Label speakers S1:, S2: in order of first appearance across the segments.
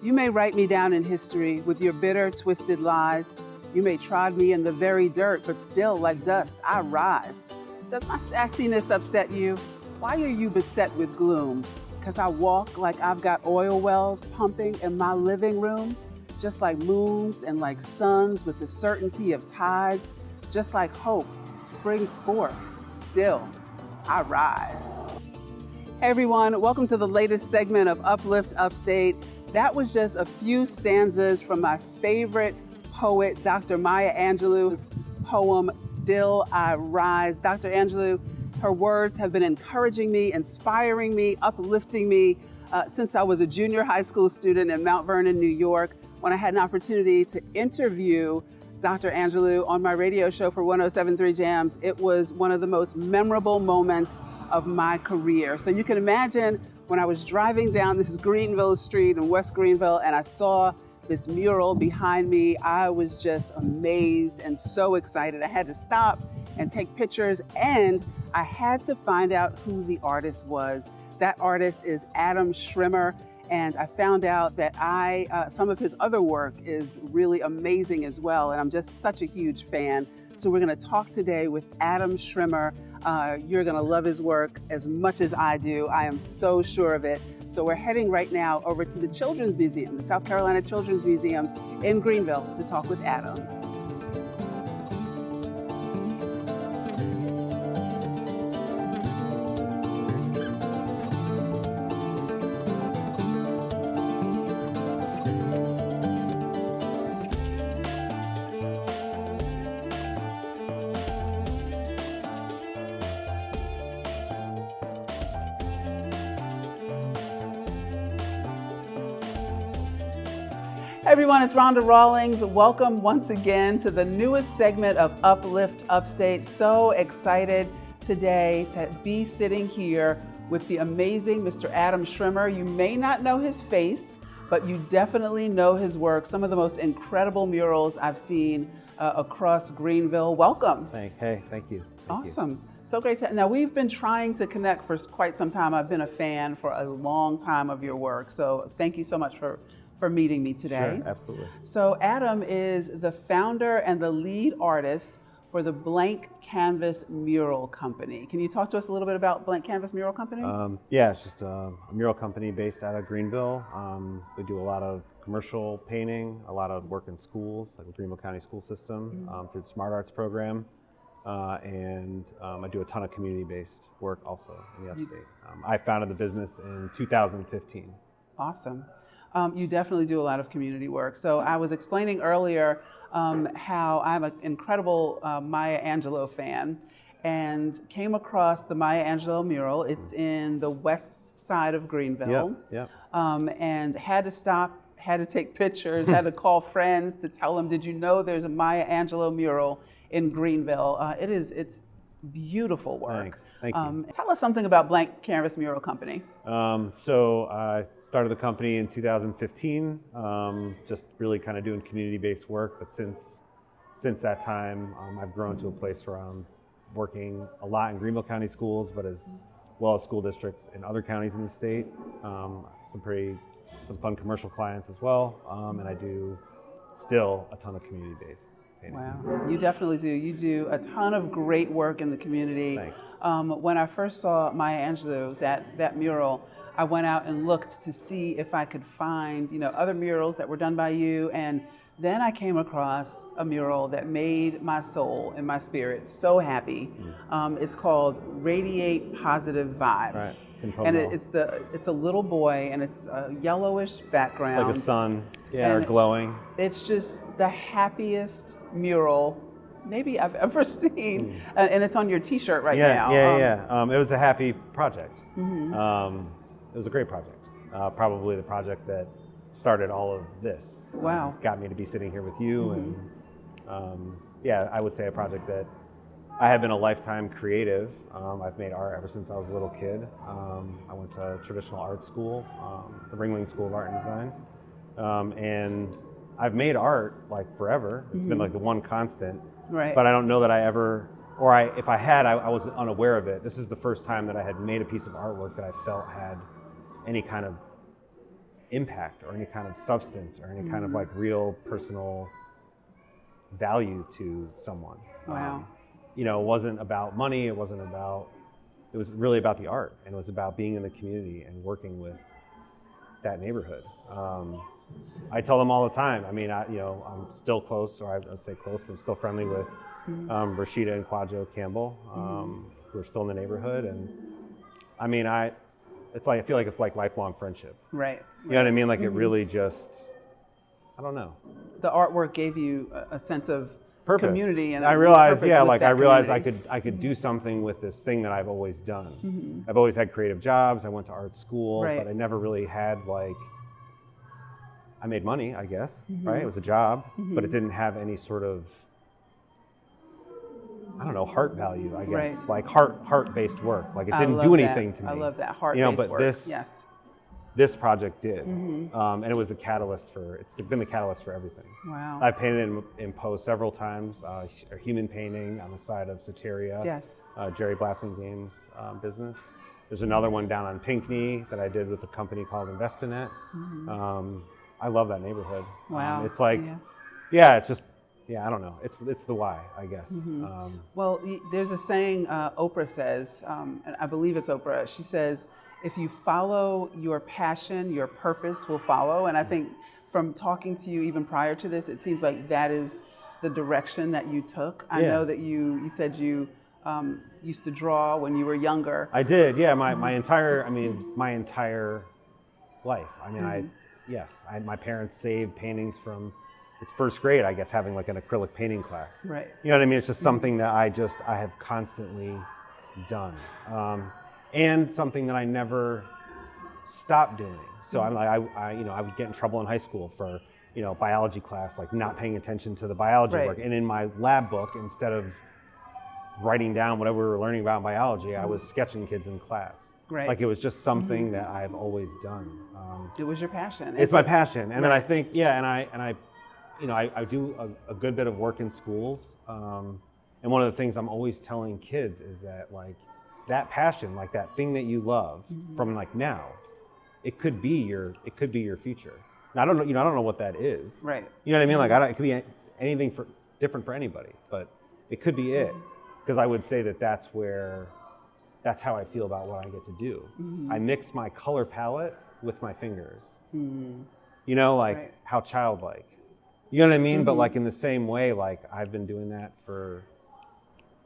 S1: You may write me down in history with your bitter, twisted lies. You may trod me in the very dirt, but still, like dust, I rise. Does my sassiness upset you? Why are you beset with gloom? 'Cause I walk like I've got oil wells pumping in my living room, just like moons and like suns with the certainty of tides, just like hope springs forth. Still, I rise. Hey everyone, welcome to the latest segment of Uplift, Upstate. That was just a few stanzas from my favorite poet, Dr. Maya Angelou's poem, Still I Rise. Dr. Angelou, her words have been encouraging me, inspiring me, uplifting me since I was a junior high school student in Mount Vernon, New York, when I had an opportunity to interview Dr. Angelou on my radio show for 107.3 Jams. It was one of the most memorable moments of my career. So you can imagine when I was driving down this Greenville street in West Greenville and I saw this mural behind me, I was just amazed and so excited. I had to stop and take pictures, and I had to find out who the artist was. That artist is Adam Schrimmer, and I found out that some of his other work is really amazing as well, and I'm just such a huge fan. So we're gonna talk today with Adam Schrimmer. You're gonna love his work as much as I do. I am so sure of it. So we're heading right now over to the Children's Museum, the South Carolina Children's Museum in Greenville, to talk with Adam. Hey everyone, it's Rhonda Rawlings. Welcome once again to the newest segment of Uplift Upstate. So excited today to be sitting here with the amazing Mr. Adam Schrimmer. You may not know his face, but you definitely know his work. Some of the most incredible murals I've seen across Greenville. Welcome.
S2: Thank you.
S1: Awesome. So great to, now we've been trying to connect for quite some time. I've been a fan for a long time of your work. So thank you so much for meeting me today.
S2: Sure, absolutely.
S1: So Adam is the founder and the lead artist for the Blank Canvas Mural Company. Can you talk to us a little bit about Blank Canvas Mural Company?
S2: Yeah, it's just a mural company based out of Greenville. We do a lot of commercial painting, a lot of work in schools, like the Greenville County School System, through the Smart Arts program. And I do a ton of community-based work also in the Upstate. I founded the business in 2015.
S1: Awesome. You definitely do a lot of community work. So I was explaining earlier how I'm an incredible Maya Angelou fan and came across the Maya Angelou mural. It's in the west side of Greenville.
S2: Yep.
S1: And had to stop, had to take pictures, had to call friends to tell them, did you know there's a Maya Angelou mural in Greenville? It's beautiful work.
S2: Thanks. Thank you.
S1: Tell us something about Blank Canvas Mural Company.
S2: So I started the company in 2015, just really kind of doing community-based work. But since that time, I've grown to a place where I'm working a lot in Greenville County schools, but as well as school districts in other counties in the state. Some fun commercial clients as well, and I do still a ton of community-based painting.
S1: Wow, you definitely do. You do a ton of great work in the community.
S2: Thanks.
S1: When I first saw Maya Angelou, that mural, I went out and looked to see if I could find, other murals that were done by you, and then I came across a mural that made my soul and my spirit so happy. It's called Radiate Positive Vibes.
S2: Right.
S1: And it's a little boy, and it's a yellowish background.
S2: Like a sun, or glowing.
S1: It's just the happiest mural maybe I've ever seen. And it's on your t-shirt right now.
S2: Yeah. It was a happy project. It was a great project. Probably the project that started all of this.
S1: Wow.
S2: Got me to be sitting here with you. And I would say a project that I have been a lifetime creative. I've made art ever since I was a little kid. I went to traditional art school, the Ringling School of Art and Design. And I've made art like forever. It's been like the one constant.
S1: Right.
S2: But I don't know that I ever, if I had, I was unaware of it. This is the first time that I had made a piece of artwork that I felt had any kind of impact or any kind of substance or any kind of like real personal value to someone.
S1: Wow.
S2: You know, it wasn't about money. It was really about the art, and it was about being in the community and working with that neighborhood. I tell them all the time. I mean, I'm still close, or I'd say close, but still friendly with Rashida and Quadjo Campbell, who are still in the neighborhood. And I mean, I feel like it's like lifelong friendship.
S1: Right.
S2: You know what I mean? Like it really just, I don't know.
S1: The artwork gave you a sense of
S2: Purpose.
S1: Community, and
S2: I realized,
S1: community.
S2: I could do something with this thing that I've always done. I've always had creative jobs. I went to art school, but I never really had like. I made money, I guess, right? It was a job, but it didn't have any sort of, I don't know, heart value, I guess, like heart-based work. Like it didn't do anything to me.
S1: I love that heart-based work.
S2: This project did, and it was a catalyst it's been the catalyst for everything.
S1: Wow.
S2: I've painted in Poe several times, a human painting on the side of Soteria, Jerry Blassingame's business. There's another one down on Pinckney that I did with a company called Investinet. I love that neighborhood.
S1: Wow.
S2: It's like, it's just, I don't know. It's the why, I guess.
S1: Well, there's a saying Oprah says, and I believe it's Oprah. She says, if you follow your passion, your purpose will follow. And I think from talking to you even prior to this, it seems like that is the direction that you took. I know that you said you used to draw when you were younger.
S2: I did, my entire life. I mean, my parents saved paintings from it's first grade, I guess, having like an acrylic painting class.
S1: Right.
S2: You know what I mean? It's just something that I have constantly done. And something that I never stopped doing. So I would get in trouble in high school for, biology class, like not paying attention to the biology work. And in my lab book, instead of writing down whatever we were learning about in biology, I was sketching kids in class.
S1: Right.
S2: Like it was just something that I've always done.
S1: It was your passion.
S2: It's my passion. And then I think, I do a good bit of work in schools. And one of the things I'm always telling kids is that like that passion, like that thing that you love from like now, it could be your future. Now I don't know what that is.
S1: Right.
S2: You know what I mean? Like it could be anything different for anybody, but it could be it. Because I would say that's how I feel about what I get to do. I mix my color palette with my fingers. How childlike. You know what I mean? But like in the same way, like I've been doing that for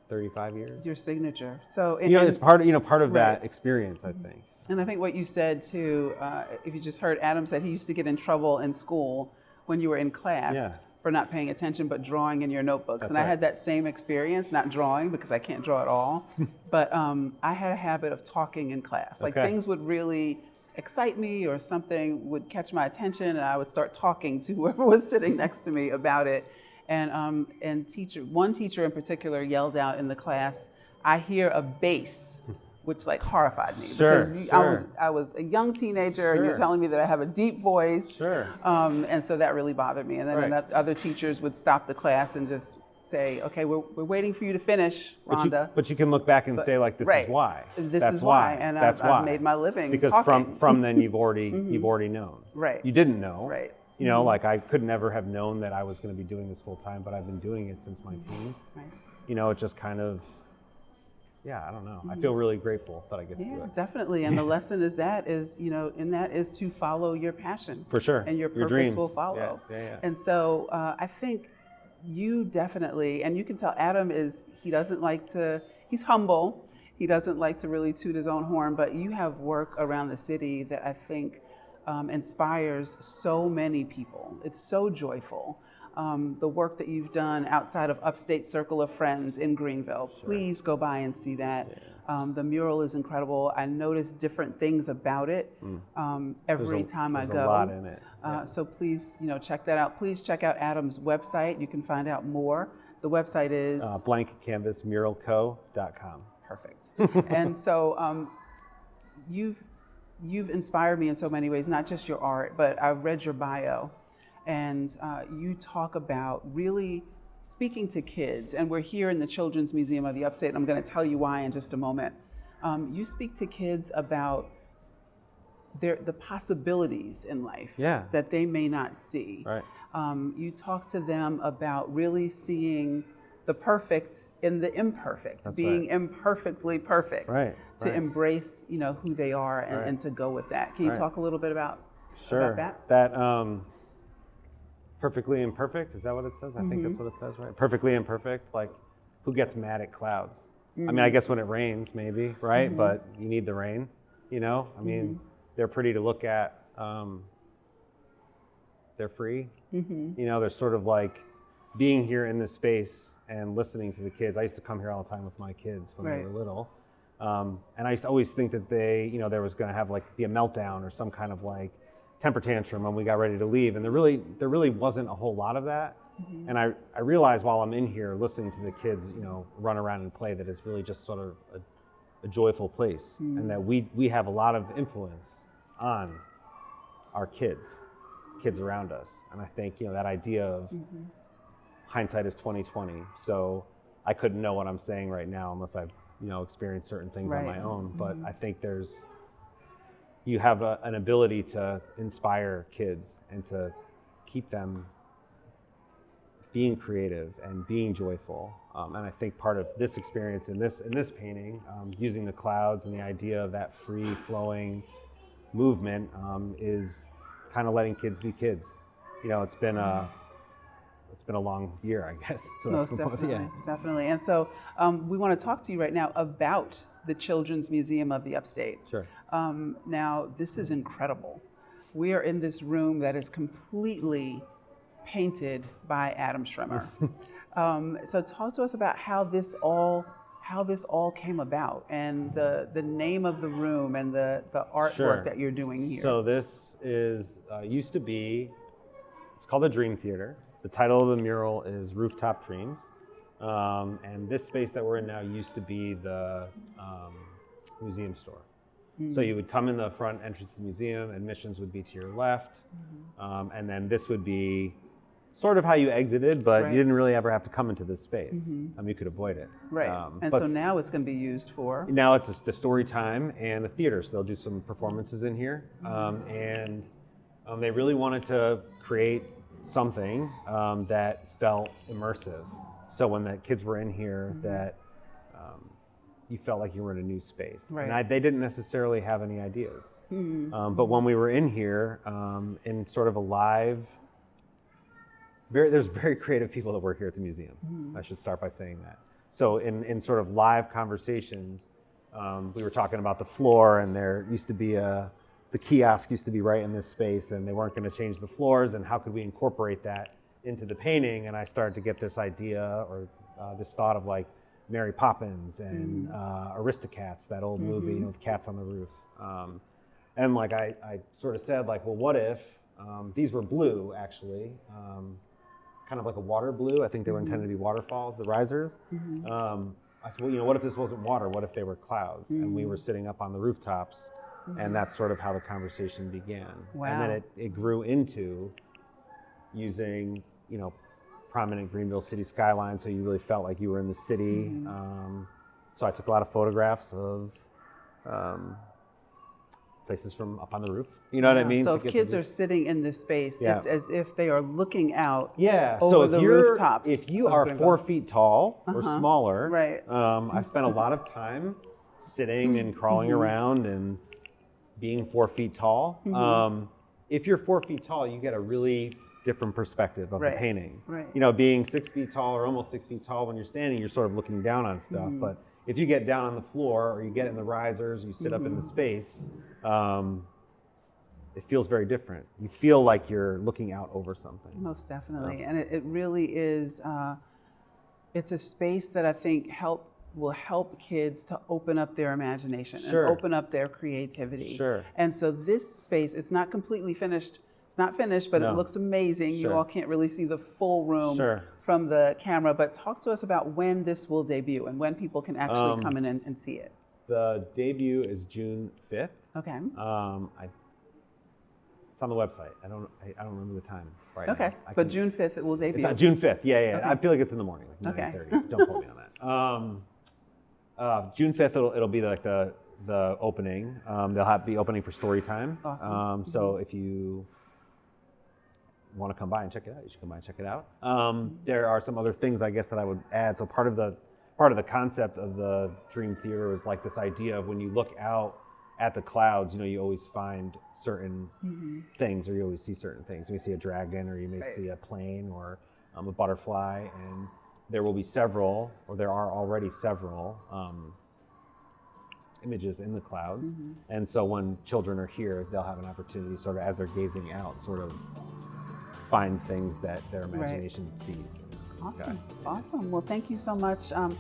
S2: 35 years.
S1: Your signature. So
S2: it's part of that experience, I think.
S1: And I think what you said too, if you just heard Adam said he used to get in trouble in school when you were in class for not paying attention, but drawing in your notebooks. I had that same experience, not drawing because I can't draw at all, but I had a habit of talking in class. Like things would really excite me or something would catch my attention and I would start talking to whoever was sitting next to me about it. And one teacher in particular yelled out in the class, "I hear a bass," which like horrified me because I was a young teenager and you're telling me that I have a deep voice. And so that really bothered me. And then other teachers would stop the class and just say, "Okay, we're waiting for you to finish, Rhonda."
S2: But you can look back and say like, "This is why."
S1: This is why. And I've made my living
S2: because
S1: talking.
S2: from then you've already known.
S1: Right.
S2: You didn't know.
S1: Right.
S2: Like I could never have known that I was going to be doing this full time, but I've been doing it since my teens. Right. It just kind of, I don't know. I feel really grateful that I get to do it.
S1: Yeah, definitely. And the lesson is to follow your passion.
S2: For sure.
S1: And your purpose
S2: dreams
S1: will follow.
S2: Yeah.
S1: And so I think you definitely, and you can tell Adam he's humble. He doesn't like to really toot his own horn, but you have work around the city that I think inspires so many people. It's so joyful. The work that you've done outside of Upstate Circle of Friends in Greenville, please go by and see that. The mural is incredible. I notice different things about it every time I go.
S2: There's a lot in it.
S1: So please, check that out. Please check out Adam's website. You can find out more. The website is
S2: blankcanvasmuralco.com.
S1: Perfect. And so you've inspired me in so many ways, not just your art, but I've read your bio. And you talk about really speaking to kids, and we're here in the Children's Museum of the Upstate, and I'm going to tell you why in just a moment. You speak to kids about the possibilities in life
S2: Yeah.
S1: that they may not see.
S2: Right.
S1: You talk to them about really seeing the perfect in the imperfect,
S2: That's
S1: being
S2: right.
S1: imperfectly perfect,
S2: Right,
S1: to
S2: right.
S1: embrace, who they are and,
S2: Right.
S1: and to go with that. Can you
S2: Right.
S1: talk a little bit about
S2: Sure.
S1: that?
S2: Perfectly imperfect, is that what it says? I think that's what it says, right? Perfectly imperfect, like who gets mad at clouds? I mean, I guess when it rains, maybe, right? But you need the rain, I mean, they're pretty to look at. They're free. They're sort of like being here in this space and listening to the kids. I used to come here all the time with my kids when they were little. And I used to always think that there was going to have be a meltdown or some kind of temper tantrum when we got ready to leave. And there really wasn't a whole lot of that. And I realized while I'm in here listening to the kids, run around and play, that it's really just sort of a joyful place, and that we have a lot of influence on our kids around us. And I think, that idea of hindsight is 20/20. So I couldn't know what I'm saying right now unless I've, experienced certain things on my own. But I think you have an ability to inspire kids and to keep them being creative and being joyful. And I think part of this experience in this painting, using the clouds and the idea of that free flowing movement, is kind of letting kids be kids. It's been a long year, I guess. So
S1: Most definitely. And so we want to talk to you right now about the Children's Museum of the Upstate.
S2: Sure.
S1: Now, this is incredible. We are in this room that is completely painted by Adam Schrimmer. So talk to us about how this all came about, and the name of the room and the artwork that you're doing here.
S2: So this is used to be, it's called the Dream Theater. The title of the mural is Rooftop Dreams. And this space that we're in now used to be the museum store. So you would come in the front entrance of the museum, admissions would be to your left, and then this would be sort of how you exited, but you didn't really ever have to come into this space. You could avoid it.
S1: Right. And so now it's going to be used for?
S2: Now it's the story time and a theater, so they'll do some performances in here. And they really wanted to create something that felt immersive. So when the kids were in here, that you felt like you were in a new space.
S1: Right.
S2: And they didn't necessarily have any ideas. But when we were in here, in sort of a live, there's very creative people that work here at the museum. I should start by saying that. So in sort of live conversations, we were talking about the floor, and there used to be the kiosk used to be right in this space, and they weren't going to change the floors, and how could we incorporate that into the painting? And I started to get this idea or this thought of Mary Poppins and Aristocats, that old movie, with cats on the roof. And I sort of said, well, what if these were blue, actually, kind of like a water blue. I think they were intended to be waterfalls, the risers. I said, well, what if this wasn't water? What if they were clouds? And we were sitting up on the rooftops, and that's sort of how the conversation began.
S1: Wow.
S2: And then it grew into using, prominent Greenville city skyline, so you really felt like you were in the city. So I took a lot of photographs of places from up on the roof. You know what I mean?
S1: So if kids are sitting in this space, it's as if they are looking out
S2: so
S1: over
S2: if
S1: the
S2: you're,
S1: rooftops.
S2: If you are 4 feet tall or smaller,
S1: Right.
S2: I spent a lot of time sitting and crawling around and being 4 feet tall. If you're 4 feet tall, you get a really different perspective of the painting.
S1: Right.
S2: Being 6 feet tall or almost 6 feet tall, when you're standing, you're sort of looking down on stuff. But if you get down on the floor, or you get in the risers, you sit up in the space, it feels very different. You feel like you're looking out over something.
S1: Most definitely. And it really is, it's a space that I think will help kids to open up their imagination and open up their creativity. And so this space, it's not completely finished. It's not finished, but it looks amazing. You all can't really see the full room from the camera, but talk to us about when this will debut and when people can actually come in and see it.
S2: The debut is June 5th.
S1: Okay.
S2: It's on the website. I don't remember the time right now.
S1: Okay, but June 5th it will debut.
S2: It's on June 5th. Yeah.
S1: Okay.
S2: I feel like it's in the morning, like 9:30. Don't quote me on that. June 5th it'll be like the the opening. They'll be opening for story time.
S1: Awesome.
S2: So if you want to come by and check it out, you should come by and check it out. There are some other things I guess that I would add. So part of the concept of the Dream Theater was like this idea of when you look out at the clouds, you always find certain things, or you always see certain things. You may see a dragon, or you may see a plane, or a butterfly, and there will be several, or there are already several images in the clouds. And so when children are here, they'll have an opportunity, sort of as they're gazing out, sort of find things that their imagination sees in the sky.
S1: Awesome. Well, thank you so much. I'm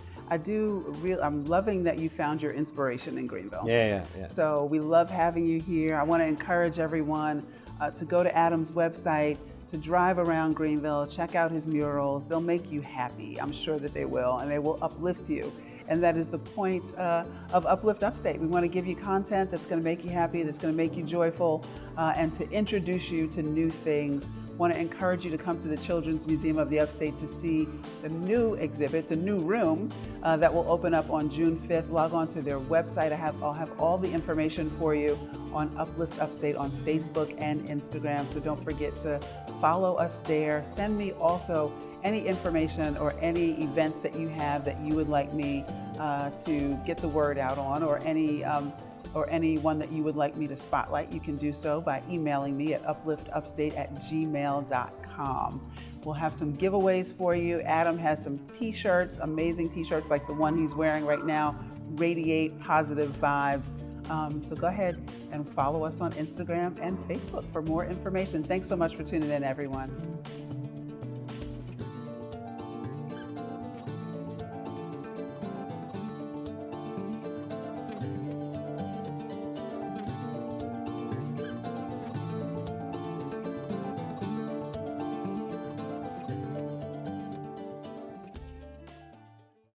S1: loving that you found your inspiration in Greenville.
S2: Yeah.
S1: So we love having you here. I want to encourage everyone to go to Adam's website, to drive around Greenville, check out his murals. They'll make you happy. I'm sure that they will, and they will uplift you. And that is the point of Uplift Upstate. We want to give you content that's going to make you happy, that's going to make you joyful, and to introduce you to new things. Want to encourage you to come to the Children's Museum of the Upstate to see the new exhibit, the new room that will open up on June 5th. Log on to their website. I'll have all the information for you on Uplift Upstate on Facebook and Instagram. So don't forget to follow us there. Send me also any information or any events that you have that you would like me to get the word out on, or anyone that you would like me to spotlight. You can do so by emailing me at upliftupstate@gmail.com. We'll have some giveaways for you. Adam has some t-shirts, amazing t-shirts like the one he's wearing right now, radiate positive vibes. So go ahead and follow us on Instagram and Facebook for more information. Thanks so much for tuning in, everyone.